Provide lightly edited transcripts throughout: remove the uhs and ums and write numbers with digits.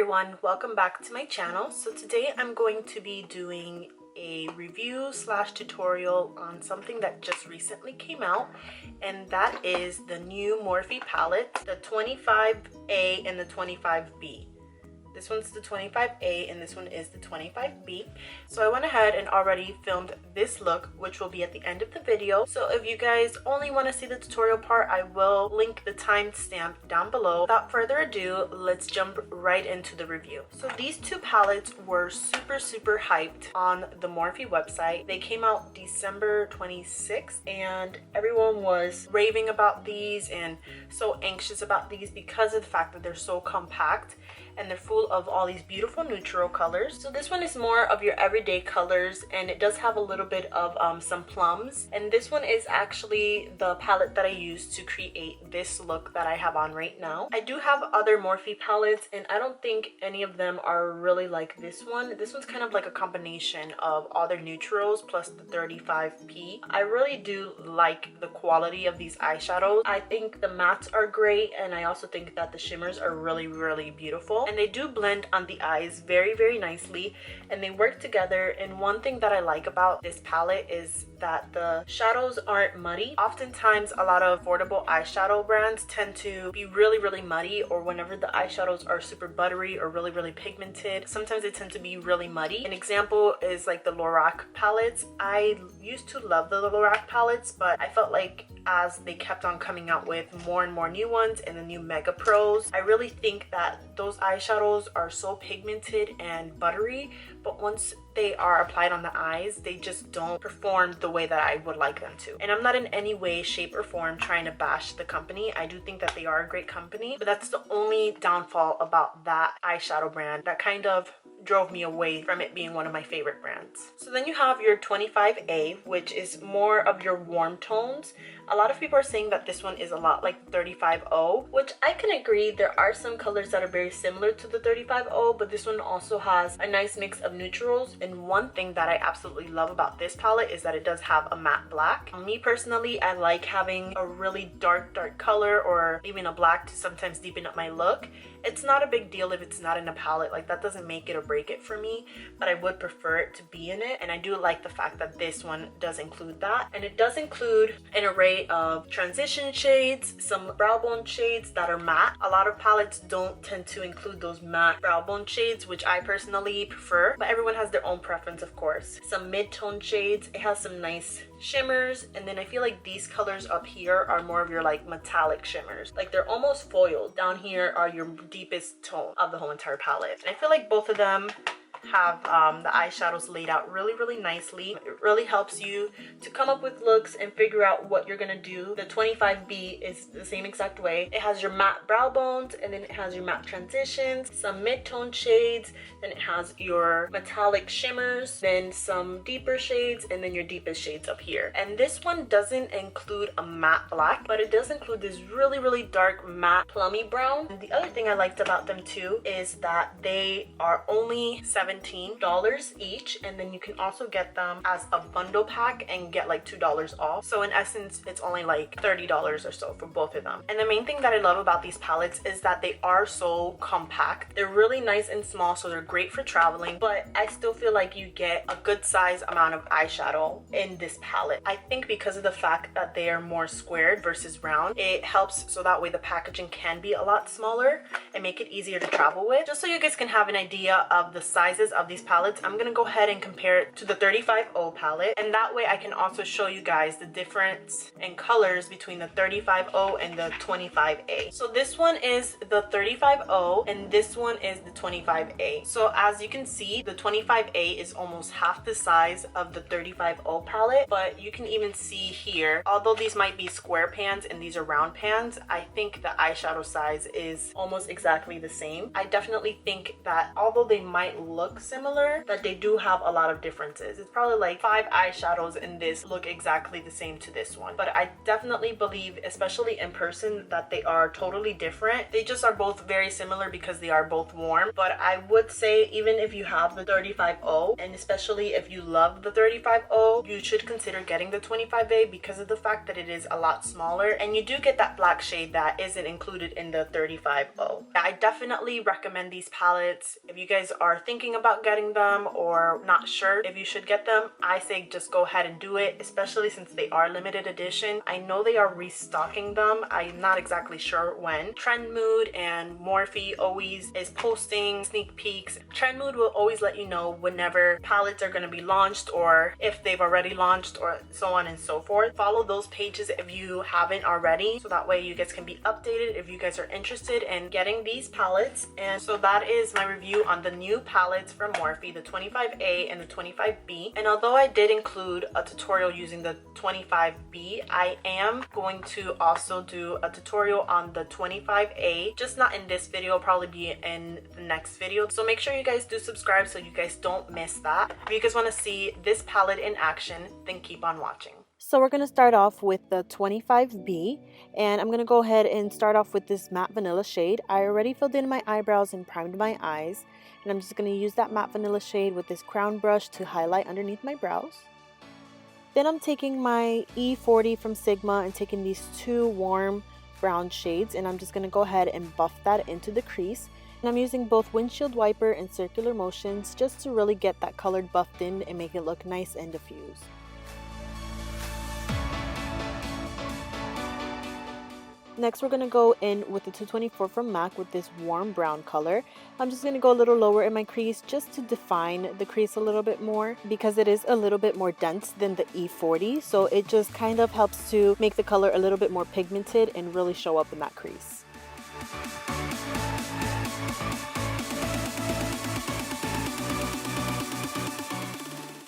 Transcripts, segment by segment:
everyone, welcome back to my channel. So today I'm going to be doing a review slash tutorial on something that just recently came out, and that is the new Morphe palette, the 25A and the 25B. This one's the 25A and this one is the 25B. So I went ahead and already filmed this look, which will be at the end of the video. So if you guys only want to see the tutorial part, I will link the timestamp down below. Without further ado, let's jump right into the review. So these two palettes were super hyped on the Morphe website. They came out December 26th and everyone was raving about these and so anxious about these because of the fact that they're so compact and they're full of all these beautiful neutral colors. So this one is more of your everyday colors, and it does have a little bit of some plums, and this one is actually the palette that I used to create this look that I have on right now. I do have other Morphe palettes and I don't think any of them are really like this one. This one's kind of like a combination of all their neutrals plus the 35P. I really do like the quality of these eyeshadows. I think the mattes are great, and I also think that the shimmers are really beautiful. And they do blend on the eyes very nicely, and they work together. And one thing that I like about this palette is that the shadows aren't muddy. Oftentimes a lot of affordable eyeshadow brands tend to be really muddy, or whenever the eyeshadows are super buttery or really pigmented, sometimes they tend to be really muddy. An example is like the Lorac palettes. I used to love the Lorac palettes, but I felt like as they kept on coming out with more and more new ones and the new Mega Pros, I really think that those eyeshadows are so pigmented and buttery, but once they are applied on the eyes, they just don't perform the way that I would like them to. And I'm not in any way, shape, or form trying to bash the company. I do think that they are a great company, but that's the only downfall about that eyeshadow brand that kind of drove me away from it being one of my favorite brands. So then you have your 25A, which is more of your warm tones. A lot of people are saying that this one is a lot like 35O, which I can agree. There are some colors that are very similar to the 35O, but this one also has a nice mix of neutrals. And one thing that I absolutely love about this palette is that it does have a matte black. Me personally, I like having a really dark color or even a black to sometimes deepen up my look. It's not a big deal if it's not in a palette. Like, that doesn't make it or break it for me, but I would prefer it to be in it. And I do like the fact that this one does include that. And it does include an array of transition shades, some brow bone shades that are matte. A lot of palettes don't tend to include those matte brow bone shades, which I personally prefer, but everyone has their own preference, of course. Some mid-tone shades. It has some nice shimmers, and then I feel like these colors up here are more of your like metallic shimmers. Like, they're almost foiled. Down here are your deepest tone of the whole entire palette. And I feel like both of them have the eyeshadows laid out really nicely. It really helps you to come up with looks and figure out what you're gonna do. The 25B is the same exact way. It has your matte brow bones, and then it has your matte transitions, some mid-tone shades, then it has your metallic shimmers, then some deeper shades, and then your deepest shades up here. And this one doesn't include a matte black, but it does include this really dark matte plummy brown. And the other thing I liked about them too is that they are only $17 each, and then you can also get them as a bundle pack and get like $2 off. So in essence, it's only like $30 or so for both of them. And the main thing that I love about these palettes is that they are so compact. They're really nice and small, so they're great for traveling, but I still feel like you get a good size amount of eyeshadow in this palette. I think because of the fact that they are more squared versus round, it helps so that way the packaging can be a lot smaller and make it easier to travel with. Just so you guys can have an idea of the sizes of these palettes, I'm gonna go ahead and compare it to the 35O palette, and that way I can also show you guys the difference in colors between the 35O and the 25A. So this one is the 35O and this one is the 25A. So as you can see, the 25A is almost half the size of the 35O palette, but you can even see here, although these might be square pans and these are round pans, I think the eyeshadow size is almost exactly the same. I definitely think that although they might look look similar, that they do have a lot of differences. It's probably like 5 eyeshadows in this look exactly the same to this one, but I definitely believe, especially in person, that they are totally different. They just are both very similar because they are both warm. But I would say, even if you have the 35O, and especially if you love the 35O, you should consider getting the 25A because of the fact that it is a lot smaller, and you do get that black shade that isn't included in the 35O. I definitely recommend these palettes. If you guys are thinking about getting them or not sure if you should get them, I say just go ahead and do it, especially since they are limited edition. I know they are restocking them. I'm not exactly sure when. Trend Mood and Morphe always is posting sneak peeks. Trend Mood will always let you know whenever palettes are going to be launched or if they've already launched or so on and so forth. Follow those pages if you haven't already, so that way you guys can be updated if you guys are interested in getting these palettes. And so that is my review on the new palettes from Morphe, the 25A and the 25B. And although I did include a tutorial using the 25B, I am going to also do a tutorial on the 25A, just not in this video, probably be in the next video. So make sure you guys do subscribe so you guys don't miss that. If you guys want to see this palette in action, then keep on watching. So we're going to start off with the 25B, and I'm going to go ahead and start off with this matte vanilla shade. I already filled in my eyebrows and primed my eyes, and I'm just going to use that matte vanilla shade with this crown brush to highlight underneath my brows. Then I'm taking my E40 from Sigma and taking these two warm brown shades, and I'm just going to go ahead and buff that into the crease. And I'm using both windshield wiper and circular motions just to really get that colored buffed in and make it look nice and diffused. Next, we're going to go in with the 224 from MAC with this warm brown color. I'm just going to go a little lower in my crease just to define the crease a little bit more because it is a little bit more dense than the E40. So it just kind of helps to make the color a little bit more pigmented and really show up in that crease.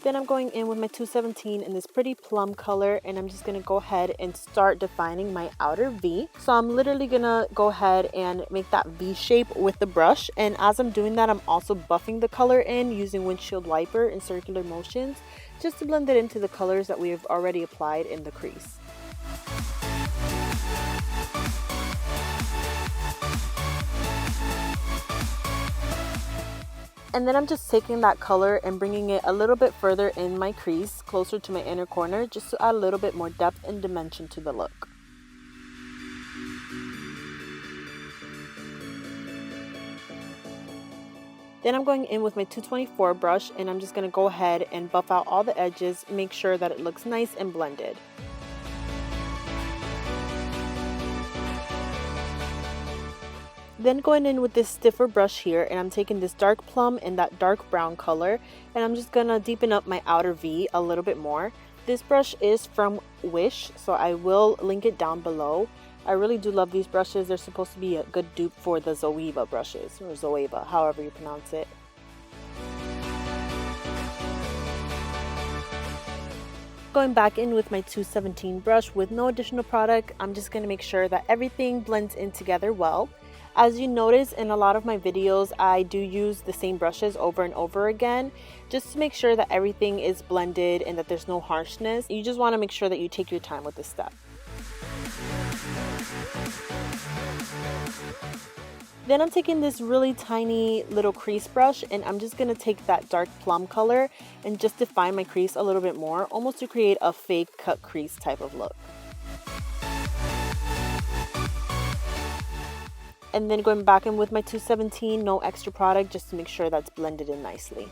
Then I'm going in with my 217 in this pretty plum color, and I'm just going to go ahead and start defining my outer V. So I'm literally going to go ahead and make that V shape with the brush, and as I'm doing that, I'm also buffing the color in using windshield wiper and circular motions just to blend it into the colors that we have already applied in the crease. And then I'm just taking that color and bringing it a little bit further in my crease, closer to my inner corner, just to add a little bit more depth and dimension to the look. Then I'm going in with my 224 brush, and I'm just going to go ahead and buff out all the edges, make sure that it looks nice and blended. Then going in with this stiffer brush here, and I'm taking this dark plum and that dark brown color, and I'm just gonna deepen up my outer V a little bit more. This brush is from Wish, so I will link it down below. I really do love these brushes. They're supposed to be a good dupe for the Zoeva brushes, or Zoeva, however you pronounce it. Going back in with my 217 brush with no additional product, I'm just gonna make sure that everything blends in together well. As you notice in a lot of my videos, I do use the same brushes over and over again just to make sure that everything is blended and that there's no harshness. You just want to make sure that you take your time with this step. Then I'm taking this really tiny little crease brush, and I'm just going to take that dark plum color and just define my crease a little bit more, almost to create a fake cut crease type of look. And then going back in with my 217, no extra product, just to make sure that's blended in nicely.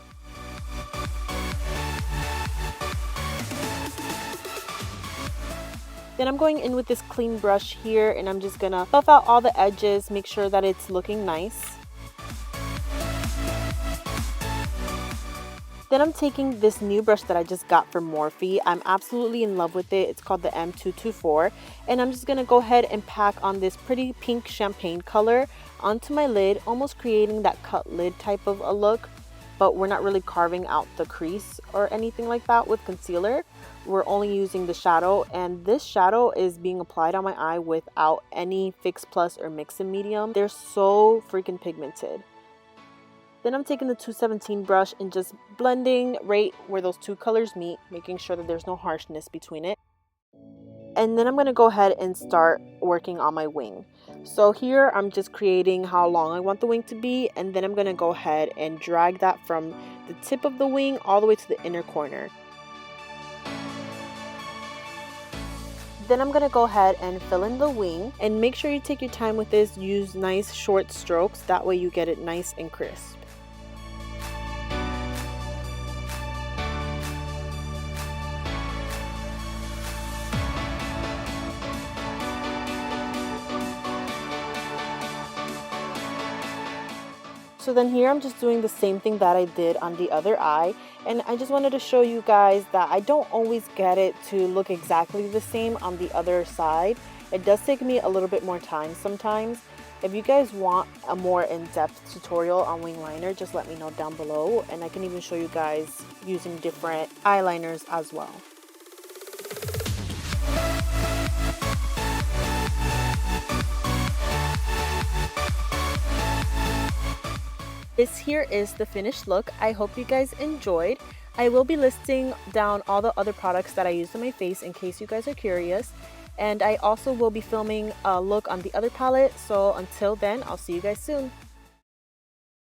Then I'm going in with this clean brush here, and I'm just gonna buff out all the edges, make sure that it's looking nice. Then I'm taking this new brush that I just got from Morphe. I'm absolutely in love with it. It's called the M224. And I'm just going to go ahead and pack on this pretty pink champagne color onto my lid, almost creating that cut lid type of a look. But we're not really carving out the crease or anything like that with concealer. We're only using the shadow. And this shadow is being applied on my eye without any Fix Plus or Mix and Medium. They're so freaking pigmented. Then I'm taking the 217 brush and just blending right where those two colors meet, making sure that there's no harshness between it. And then I'm going to go ahead and start working on my wing. So here I'm just creating how long I want the wing to be, and then I'm going to go ahead and drag that from the tip of the wing all the way to the inner corner. Then I'm going to go ahead and fill in the wing, and make sure you take your time with this. Use nice short strokes, that way you get it nice and crisp. So then here I'm just doing the same thing that I did on the other eye, and I just wanted to show you guys that I don't always get it to look exactly the same on the other side. It does take me a little bit more time sometimes. If you guys want a more in-depth tutorial on wing liner, just let me know down below, and I can even show you guys using different eyeliners as well. This here is the finished look. I hope you guys enjoyed. I will be listing down all the other products that I used on my face in case you guys are curious. And I also will be filming a look on the other palette. So until then, I'll see you guys soon.